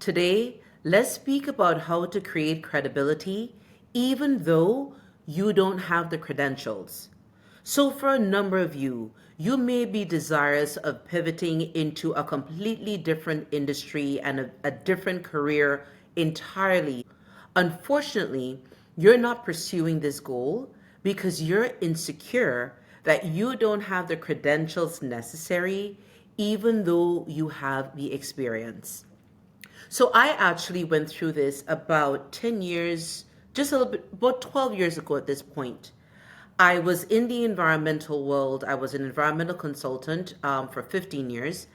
Today, let's speak about how to create credibility even though you don't have the credentials. So, for a number of you, you may be desirous of pivoting into a completely different industry and a different career entirely. Unfortunately, you're not pursuing this goal because you're insecure that you don't have the credentials necessary, even though you have the experience. So I actually went through this about 10 years, just a little bit, about 12 years ago at this point. I was in the environmental world. I was an environmental consultant for 15 years,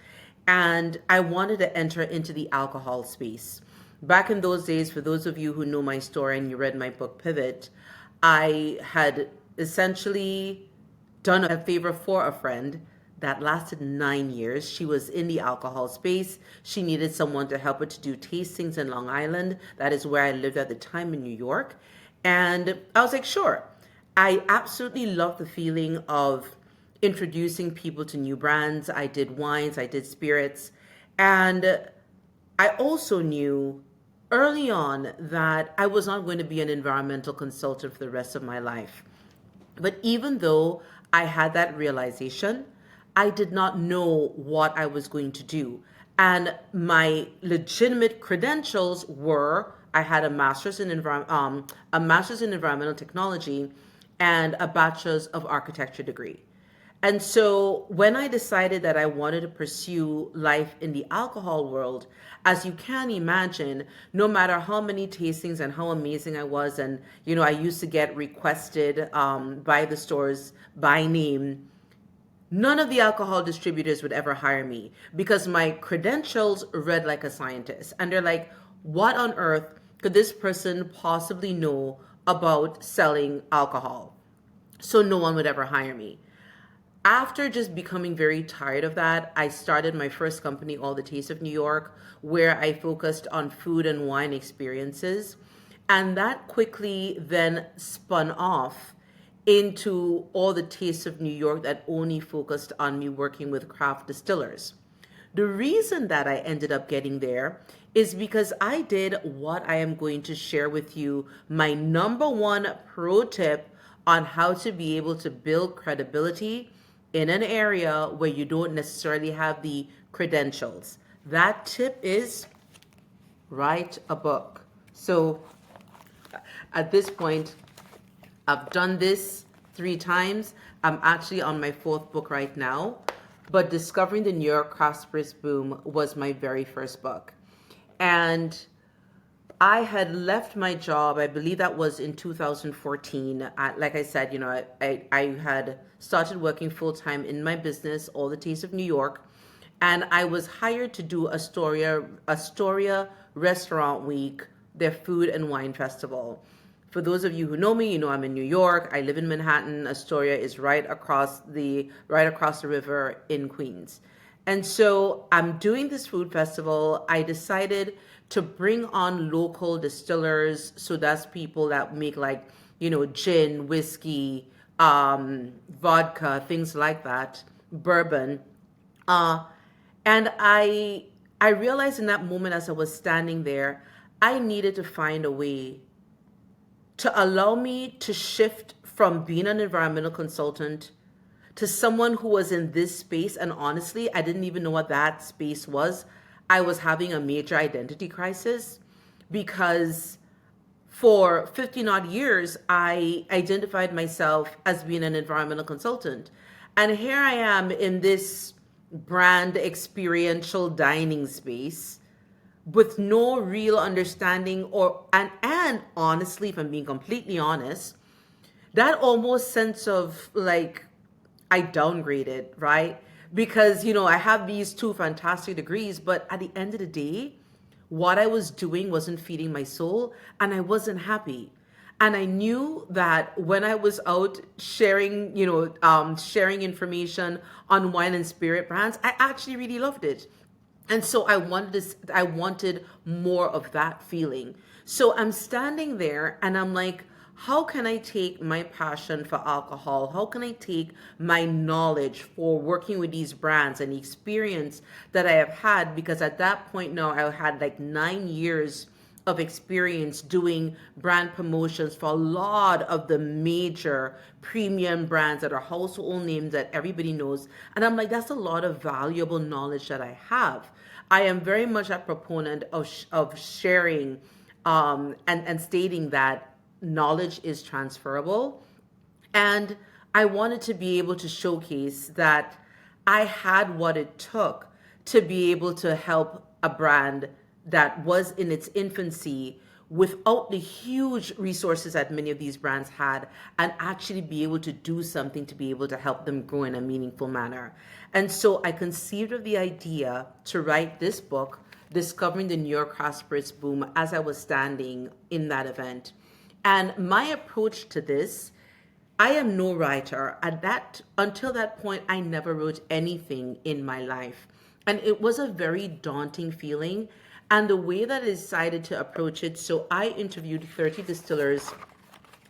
and I wanted to enter into the alcohol space. Back in those days, for those of you who know my story and you read my book Pivot, I had essentially done a favor for a friend that lasted 9 years. She was in the alcohol space. She needed someone to help her to do tastings in Long Island. That is where I lived at the time in New York. And I was like, sure. I absolutely love the feeling of introducing people to new brands. I did wines, I did spirits. And I also knew early on that I was not going to be an environmental consultant for the rest of my life. But even though I had that realization, I did not know what I was going to do. And my legitimate credentials were I had a master's in environmental technology and a bachelor's of architecture degree. And so when I decided that I wanted to pursue life in the alcohol world, as you can imagine, no matter how many tastings and how amazing I was, and I used to get requested by the stores by name, none of the alcohol distributors would ever hire me because my credentials read like a scientist. And they're like, what on earth could this person possibly know about selling alcohol? So no one would ever hire me. After just becoming very tired of that, I started my first company, All the Taste of New York, where I focused on food and wine experiences. And that quickly then spun off into All the Taste of New York that only focused on me working with craft distillers. The reason that I ended up getting there is because I did what I am going to share with you, my number one pro tip on how to be able to build credibility in an area where you don't necessarily have the credentials. That tip is write a book. So at this point, I've done this 3 times. I'm actually on my 4th book right now. But Discovering the New York Craft Spirits Boom was my very first book. And I had left my job, I believe that was in 2014. Like I said, I had started working full-time in my business, All the Taste of New York, and I was hired to do Astoria Restaurant Week, their food and wine festival. For those of you who know me, I'm in New York. I live in Manhattan. Astoria is right across the river in Queens. And so I'm doing this food festival. I decided to bring on local distillers. So that's people that make gin, whiskey, vodka, things like that, bourbon. And I realized in that moment as I was standing there, I needed to find a way to allow me to shift from being an environmental consultant to someone who was in this space. And honestly, I didn't even know what that space was. I was having a major identity crisis because for 15 odd years, I identified myself as being an environmental consultant. And here I am in this brand experiential dining space with no real understanding and honestly, if I'm being completely honest, that almost sense of I downgraded, right? Because, I have these 2 fantastic degrees, but at the end of the day, what I was doing wasn't feeding my soul and I wasn't happy. And I knew that when I was out sharing, sharing information on wine and spirit brands, I actually really loved it. And so I wanted more of that feeling. So I'm standing there and I'm like, how can I take my passion for alcohol? How can I take my knowledge for working with these brands and the experience that I have had? Because at that point now, I had like 9 years of experience doing brand promotions for a lot of the major premium brands that are household names that everybody knows. And I'm like, that's a lot of valuable knowledge that I have. I am very much a proponent of sharing and stating that knowledge is transferable. And I wanted to be able to showcase that I had what it took to be able to help a brand that was in its infancy without the huge resources that many of these brands had, and actually be able to do something to be able to help them grow in a meaningful manner. And so I conceived of the idea to write this book, Discovering the New York Craft Spirits Boom, as I was standing in that event. And my approach to this, I am no writer. Until that point, I never wrote anything in my life. And it was a very daunting feeling. And the way that I decided to approach it, so I interviewed 30 distillers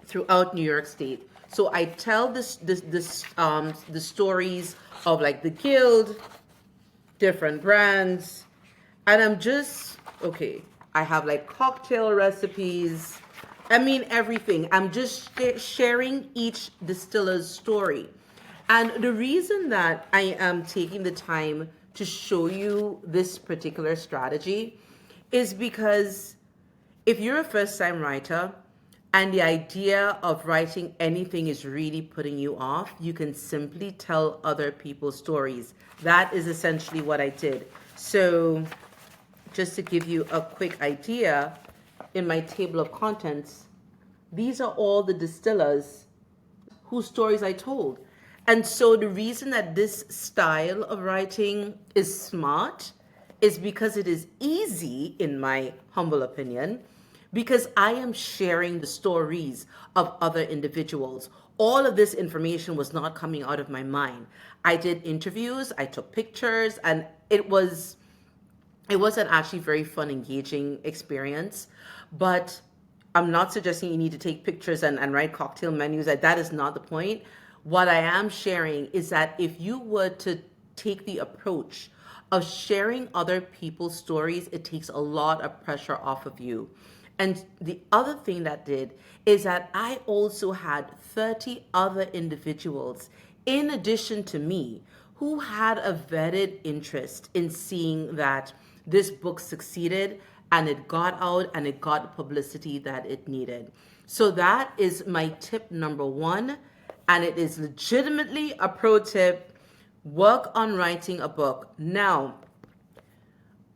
throughout New York State. So I tell the stories of like the guild, different brands, and I'm just okay. I have like cocktail recipes. I mean everything. I'm just sharing each distiller's story. And the reason that I am taking the time to show you this particular strategy is because if you're a first time writer and the idea of writing anything is really putting you off, you can simply tell other people's stories. That is essentially what I did. So just to give you a quick idea, in my table of contents, these are all the distillers whose stories I told. And so the reason that this style of writing is smart is because it is easy, in my humble opinion, because I am sharing the stories of other individuals. All of this information was not coming out of my mind. I did interviews, I took pictures, and it was an actually very fun, engaging experience. But I'm not suggesting you need to take pictures and write cocktail menus. That is not the point. What I am sharing is that if you were to take the approach of sharing other people's stories, it takes a lot of pressure off of you. And the other thing that did is that I also had 30 other individuals in addition to me who had a vetted interest in seeing that this book succeeded and it got out and it got the publicity that it needed. So that is my tip number one. And it is legitimately a pro tip. Work on writing a book. Now,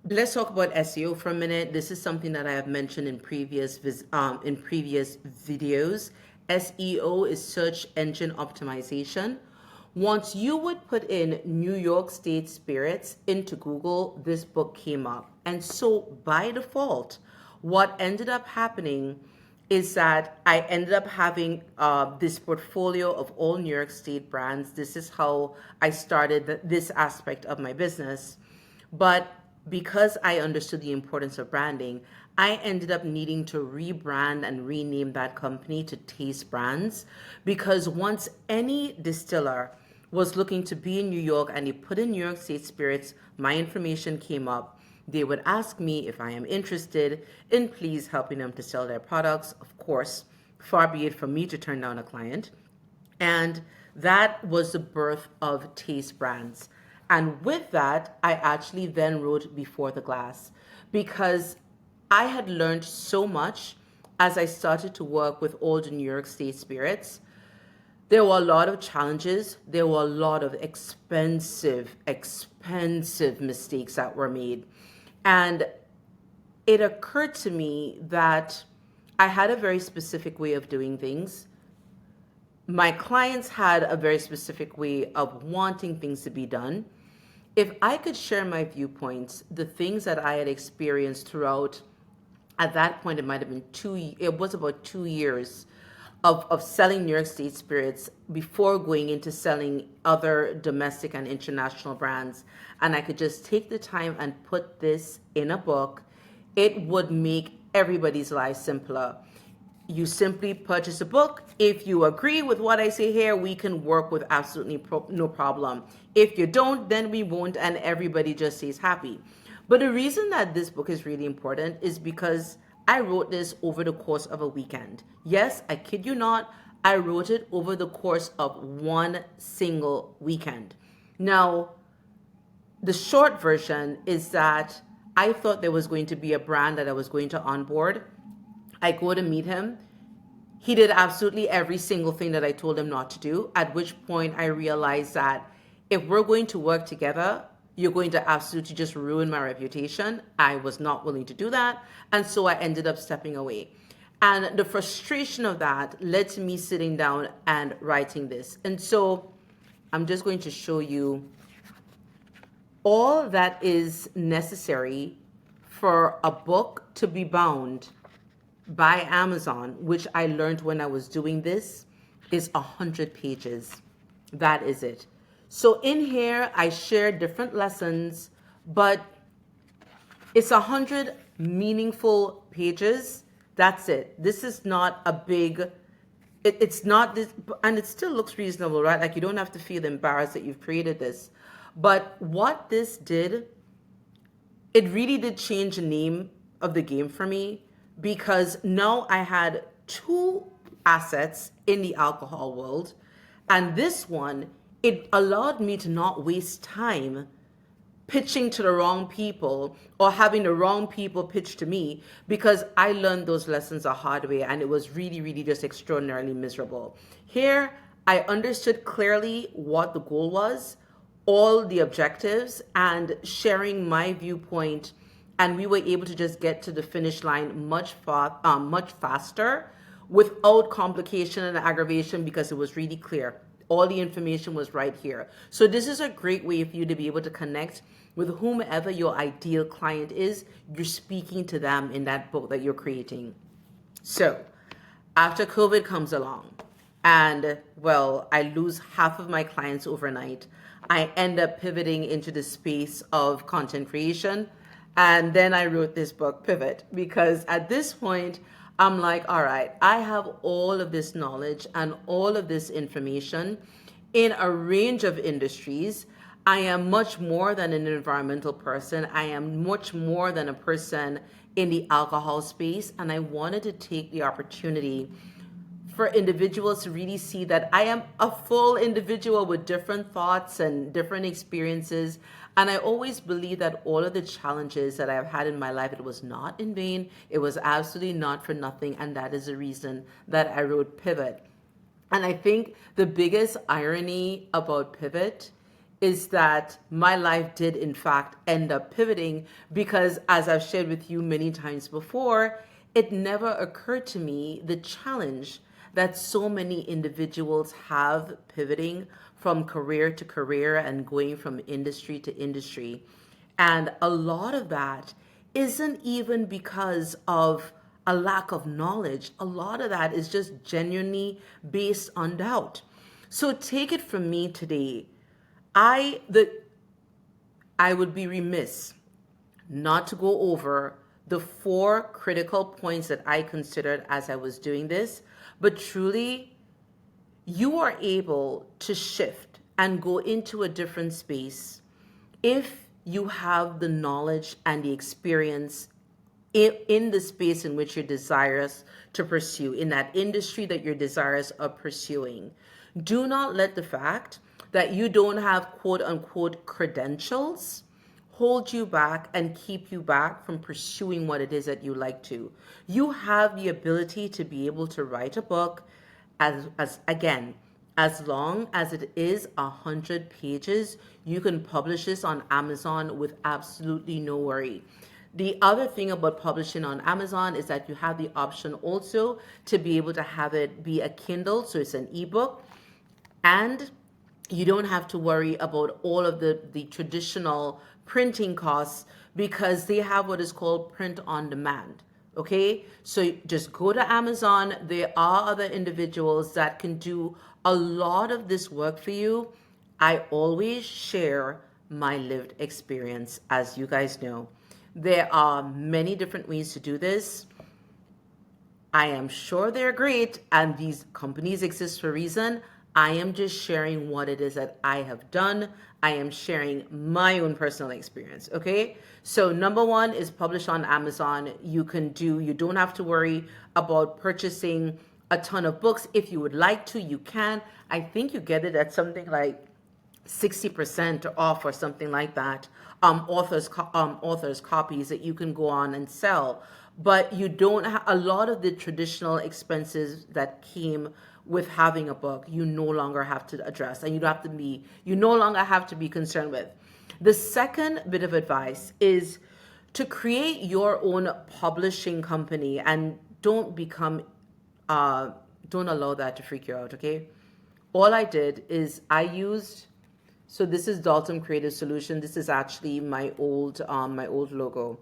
let's talk about SEO for a minute. This is something that I have mentioned in previous videos. SEO is search engine optimization. Once you would put in New York State Spirits into Google, this book came up. And so by default, what ended up happening is that I ended up having this portfolio of all New York State brands. This is how I started this aspect of my business. But because I understood the importance of branding, I ended up needing to rebrand and rename that company to Taste Brands, because once any distiller was looking to be in New York and they put in New York State Spirits, my information came up. They would ask me if I am interested in please helping them to sell their products. Of course, far be it from me to turn down a client. And that was the birth of Taste Brands. And with that, I actually then wrote Before the Glass, because I had learned so much as I started to work with all the New York State Spirits. There were a lot of challenges. There were a lot of expensive mistakes that were made. And it occurred to me that I had a very specific way of doing things. My clients had a very specific way of wanting things to be done. If I could share my viewpoints, the things that I had experienced throughout, at that point, it might have been it was about 2 years of selling New York State Spirits before going into selling other domestic and international brands. And I could just take the time and put this in a book. It would make everybody's life simpler. you simply purchase a book. If you agree with what I say here, we can work with absolutely no problem. If you don't, then we won't, and everybody just stays happy. But the reason that this book is really important is because I wrote this over the course of a weekend. Yes, I kid you not, I wrote it over the course of one single weekend. Now, the short version is that I thought there was going to be a brand that I was going to onboard. I go to meet him. He did absolutely every single thing that I told him not to do, at which point I realized that if we're going to work together, you're going to absolutely just ruin my reputation. I was not willing to do that. And so I ended up stepping away. And the frustration of that led to me sitting down and writing this. And so I'm just going to show you all that is necessary for a book to be bound by Amazon, which I learned when I was doing this, is 100 pages. That is it. So in here, I share different lessons, but it's 100 meaningful pages. That's it. This is not a big, it's not this, and it still looks reasonable, right? Like you don't have to feel embarrassed that you've created this. But what this did, it really did change the name of the game for me, because now I had two assets in the alcohol world. And this one, it allowed me to not waste time pitching to the wrong people or having the wrong people pitch to me, because I learned those lessons the hard way and it was really, really just extraordinarily miserable. Here, I understood clearly what the goal was, all the objectives, and sharing my viewpoint, and we were able to just get to the finish line much faster without complication and aggravation, because it was really clear. All the information was right here. So this is a great way for you to be able to connect with whomever your ideal client is. You're speaking to them in that book that you're creating. So after COVID comes along, and well, I lose half of my clients overnight, I end up pivoting into the space of content creation. And then I wrote this book, Pivot, because at this point, I'm like, all right, I have all of this knowledge and all of this information in a range of industries. I am much more than an environmental person. I am much more than a person in the alcohol space. And I wanted to take the opportunity for individuals to really see that I am a full individual with different thoughts and different experiences. And I always believe that all of the challenges that I've had in my life, it was not in vain. It was absolutely not for nothing. And that is the reason that I wrote Pivot. And I think the biggest irony about Pivot is that my life did in fact end up pivoting, because as I've shared with you many times before, it never occurred to me the challenge that so many individuals have pivoting from career to career and going from industry to industry. And a lot of that isn't even because of a lack of knowledge. A lot of that is just genuinely based on doubt. So take it from me today. I would be remiss not to go over the 4 critical points that I considered as I was doing this. But truly, you are able to shift and go into a different space if you have the knowledge and the experience in the space in which you're desirous to pursue, in that industry that you're desirous of pursuing. Do not let the fact that you don't have quote unquote credentials hold you back and keep you back from pursuing what it is that you like to. You have the ability to be able to write a book as long as it is 100 pages, you can publish this on Amazon with absolutely no worry. The other thing about publishing on Amazon is that you have the option also to be able to have it be a Kindle, so it's an ebook, and you don't have to worry about all of the traditional printing costs, because they have what is called print on demand. Okay, so just go to Amazon. There are other individuals that can do a lot of this work for you. I always share my lived experience, as you guys know. There are many different ways to do this. I am sure they're great and these companies exist for a reason. I am just sharing what it is that I have done. I am sharing my own personal experience. Okay. So number one is publish on Amazon. You don't have to worry about purchasing a ton of books. If you would like to, you can. I think you get it at something like 60% off or something like that. Authors copies that you can go on and sell, but you don't have a lot of the traditional expenses that came with having a book. You no longer have to address, and you no longer have to be concerned with. The second bit of advice is to create your own publishing company, and don't allow that to freak you out. Okay, all I did is so this is Dalton Creative Solution. This is actually my old logo.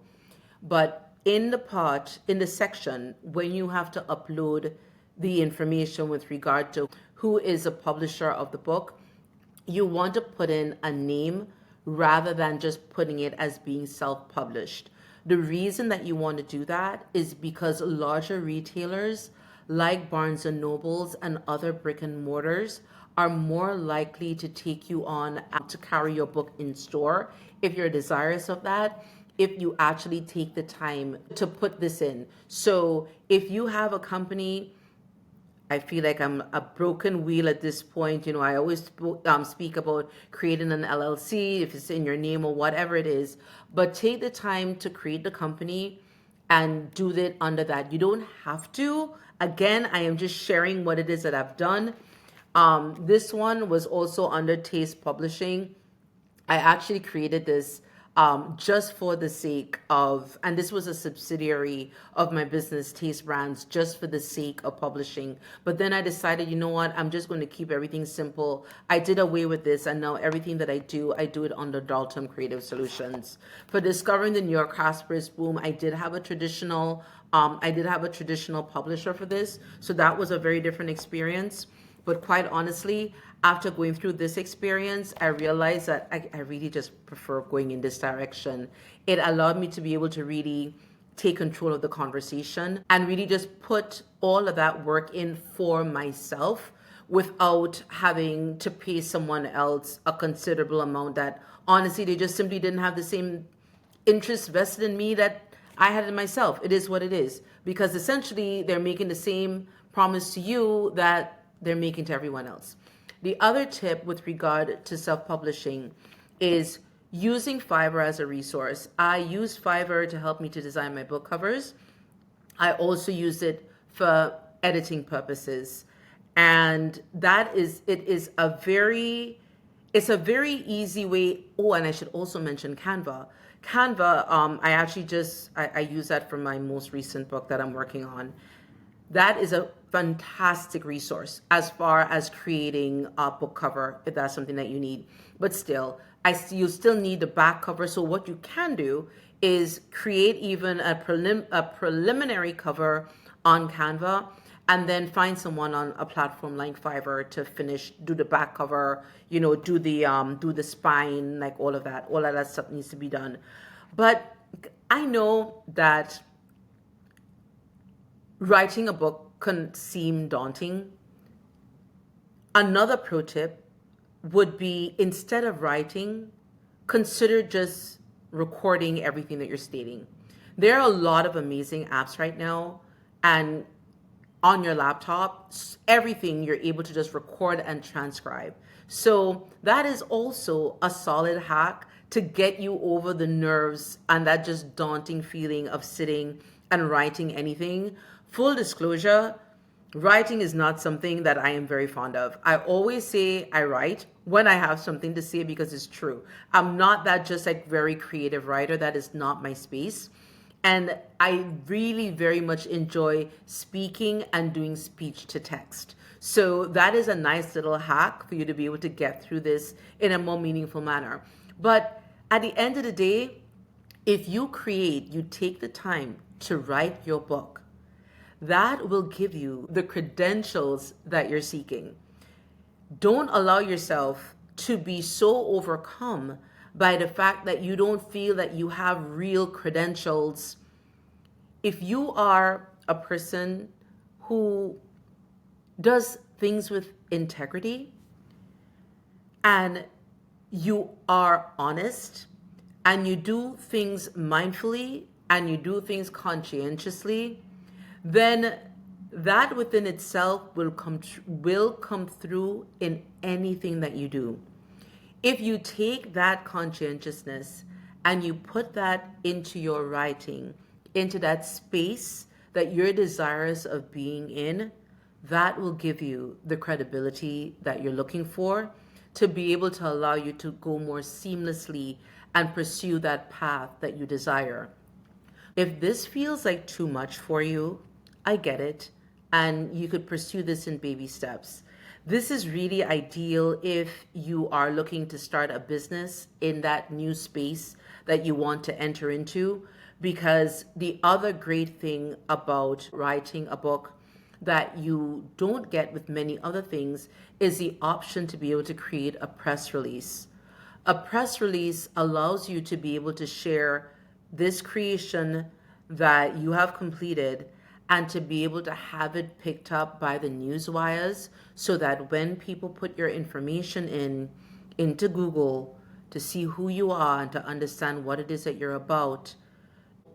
But in the section, when you have to upload the information with regard to who is a publisher of the book, you want to put in a name rather than just putting it as being self-published. The reason that you want to do that is because larger retailers like Barnes and Nobles and other brick and mortars are more likely to take you on to carry your book in store if you're desirous of that, if you actually take the time to put this in. So if you have a company, I feel like I'm a broken wheel at this point. I always speak about creating an LLC, if it's in your name or whatever it is, but take the time to create the company and do it under that. You don't have to. Again, I am just sharing what it is that I've done. This one was also under Taste Publishing. I actually created this just for the sake of, and this was a subsidiary of my business, Taste Brands, just for the sake of publishing. But then I decided, you know what, I'm just going to keep everything simple. I did away with this, and now everything that I do it under Dalton Creative Solutions. For Discovering the New York Prosperous Boom, I did have a traditional publisher for this, so that was a very different experience. But quite honestly, after going through this experience, I realized that I really just prefer going in this direction. It allowed me to be able to really take control of the conversation and really just put all of that work in for myself without having to pay someone else a considerable amount that honestly they just simply didn't have the same interest vested in me that I had in myself. It is what it is, because essentially they're making the same promise to you that they're making to everyone else. The other tip with regard to self-publishing is using Fiverr as a resource. I use Fiverr to help me to design my book covers. I also use it for editing purposes. And it's a very easy way. Oh, and I should also mention Canva. Canva, I use that for my most recent book that I'm working on. That is a fantastic resource as far as creating a book cover, if that's something that you need. But still, you still need the back cover. So what you can do is create even a preliminary cover on Canva, and then find someone on a platform like Fiverr to do the back cover, do the spine, like all of that stuff needs to be done. But I know that writing a book can seem daunting. Another pro tip would be, instead of writing, consider just recording everything that you're stating. There are a lot of amazing apps right now, and on your laptop, everything you're able to just record and transcribe. So that is also a solid hack to get you over the nerves and that just daunting feeling of sitting and writing anything. Full disclosure, writing is not something that I am very fond of. I always say I write when I have something to say because it's true. I'm not that just like very creative writer. That is not my space. And I really very much enjoy speaking and doing speech to text. So that is a nice little hack for you to be able to get through this in a more meaningful manner. But at the end of the day, if you take the time to write your book, that will give you the credentials that you're seeking. Don't allow yourself to be so overcome by the fact that you don't feel that you have real credentials. If you are a person who does things with integrity, and you are honest, and you do things mindfully, and you do things conscientiously, then that within itself will come through in anything that you do. If you take that conscientiousness and you put that into your writing, into that space that you're desirous of being in, that will give you the credibility that you're looking for to be able to allow you to go more seamlessly and pursue that path that you desire. If this feels like too much for you, I get it, and you could pursue this in baby steps. This is really ideal if you are looking to start a business in that new space that you want to enter into, because the other great thing about writing a book that you don't get with many other things is the option to be able to create a press release. A press release allows you to be able to share this creation that you have completed and to be able to have it picked up by the news wires, so that when people put your information into Google to see who you are and to understand what it is that you're about,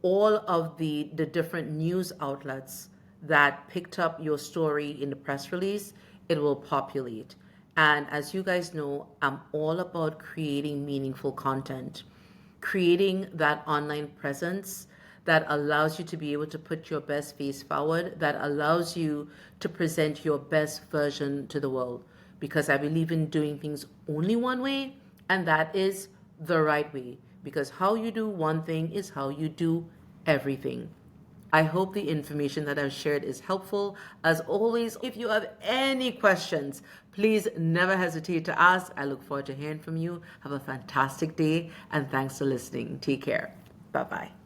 all of the different news outlets that picked up your story in the press release, it will populate. And as you guys know, I'm all about creating meaningful content, creating that online presence that allows you to be able to put your best face forward, that allows you to present your best version to the world. Because I believe in doing things only one way, and that is the right way. Because how you do one thing is how you do everything. I hope the information that I've shared is helpful. As always, if you have any questions, please never hesitate to ask. I look forward to hearing from you. Have a fantastic day, and thanks for listening. Take care. Bye-bye.